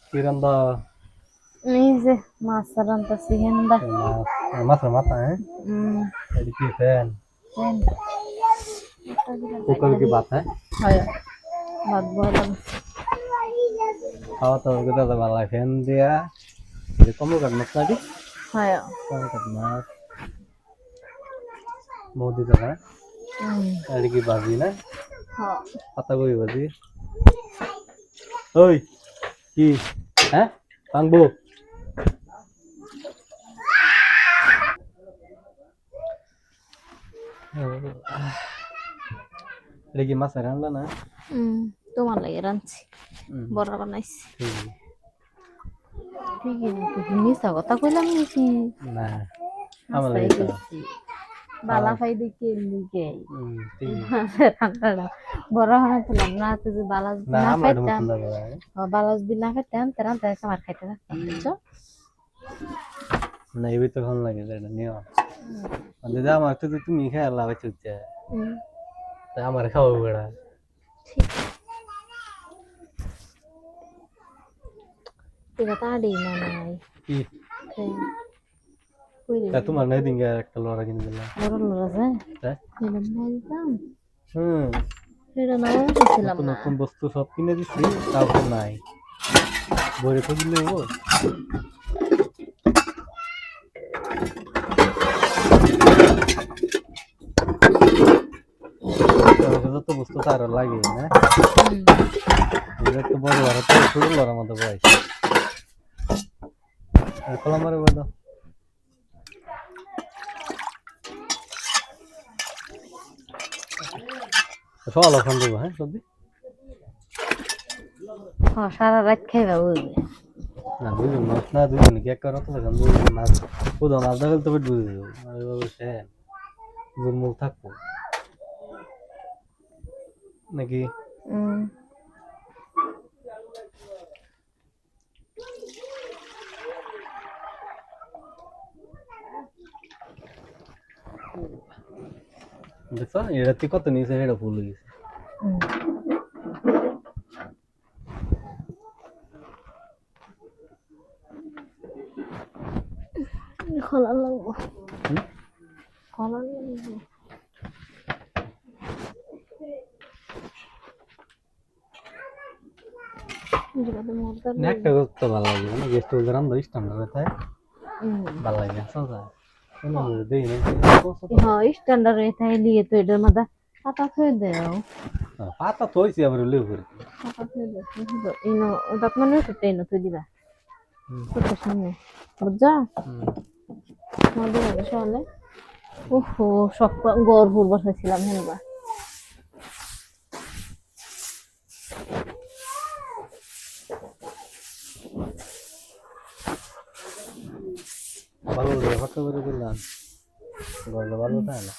কিরন্দা এই যে মাছ রান্তাছি হেন্দা মাছের মাথা হ্যাঁ এটি কি ফ্যান কুকার কি বাত হ্যাঁ হয় ভাত বহালাম খাওয়া তো দাদা ভালো ফ্যান দিয়া যে কমল কাট মাছ নাকি হয় কমল কাট মাছ মোদি দাদা এটি কি বাজি না হ্যাঁ পাতা কই বাজি ওই কি হ্যাঁ টানবো এটা কি মাছের রান্না না তোমার লাগে রাঁধছি বড়া বানাইছি ঠিকই নাকি মিশা কথা কইলাম নাকি না আমার হাসাই লাগে গেছি বালা ফাই দেখি লিগে ঠিক ঠান্ডাটা বড় বানাইছিলাম না তুই যে বালাজ না না আমরা এটা খাইতাম পছন্দ করে বালাজ বিল না খাইতাম তেরাম তেরা আমার খাইতে থাকতাম বুঝছো না এই তো ভালো লাগে এটা নিও মানে যা আমার তো তুমি খেয়ে লাভ চলছে তা আমার খাওয়া বেড়া এটা তাড়ি না নাই কি কই তা রে তোমার নাই দিন একটা লড়া কিনে দিলাম বড় লড়া যায় তাই এটা নাই দিতাম হুম এটা না দিছিলাম নতুন না নতুন বস্তু সব কিনে দিচ্ছি তাও তো নাই বইরে তো দিলে ও যত বস্তু তার লাগে না তো বড় লড়া তো ছোট লড়ার মতো বয়স কলম মারে বলো সকাল ওখান দেবো হ্যাঁ সবজি হ্যাঁ সারা রাত খাইবা বুঝবে না দুজন মাছ না দুজন কি এক করো তো এখন দুজন মাছ কোদা মাছ না ফেলতে পেট বুঝে দেবো সে মুখ থাকবো নাকি দেখছো এটা তুই কত নিয়েছে এটা ফুল গেছে খোলা লাগবো খোলা লাগবো একটা করতে ভালো লাগে মানে গেস্ট ওদের রান্না ইস্টাম না তাই ভালো লাগে সোজা দেই না হ্যাঁ স্ট্যান্ডার্ড এটা লিয়ে তো এটার মধ্যে পাতা থয়ে দেও পাতা তো হইছে আবার লেউ করে পাতা থয়ে দেও ইনো ওটা মানে সেটা ইনো থই দিবা তোর সামনে বুঝছা মজা লাগে সকালে ওহো সব গড় বসাইছিলাম হেনবা ভালো লাগে কত করে দিলাম গরলে ভালো তাই না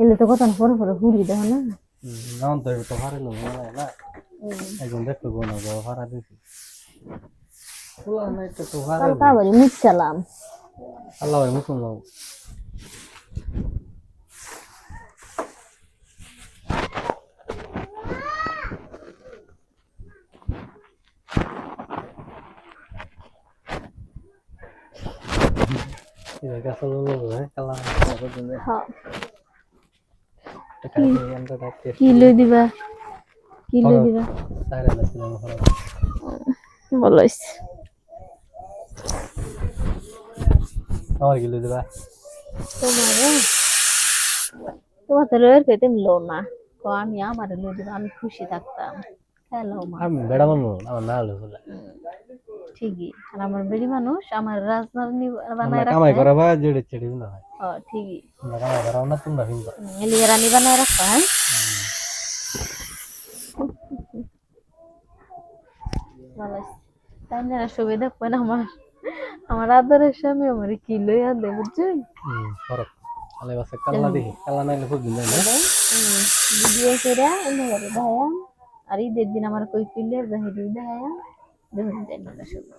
এলে তো কথা পরে পরে হুড়ি দেও না নাম তো তো হারাইলো না একজন দেখতে গো না হারা দিছি ফুলা নাই তো হারা কালকা বাড়ি মুছালাম আল্লাহ ভাই মুসলমান Iya, kasih dulu ya, kalau aku dulu. হ্যাঁ Kayaknya yang terakhir. কি লই দিবা কি লই দিবা Saya ada film horor. ভালো হইছে Awal gitu deh, Pak. তোমারে তোমার তো রয়ের কইতে মিলো না তো আমি আমার লই দিবা আমি খুশি থাকতাম হ্যালো মা Am beda mana? Am nalu sudah. ঠিকই আর আমার বেড়ি মানুষ আমার রাজধানী Mana বানায় kamai রাখে kora ba jadi jadi mana? ও ঠিকই Mana kamai kora mana tuh nggak pintar. এলিয়ে রানী বানায় রাখা হ্যাঁ ভালো হইছে তাই না সুবিধা দেখবেন আমার আমার আদরের স্বামী আমার কি লইয়া দে বুঝছেন Horor. Kalau bahasa kalah deh, kalah naik lebih gila ya. Video করে এনে করে ভাইয়া আর ঈদের দিন আমার কই ফিলে জাহিদি ভাইয়া দেখুন তাই না শুধু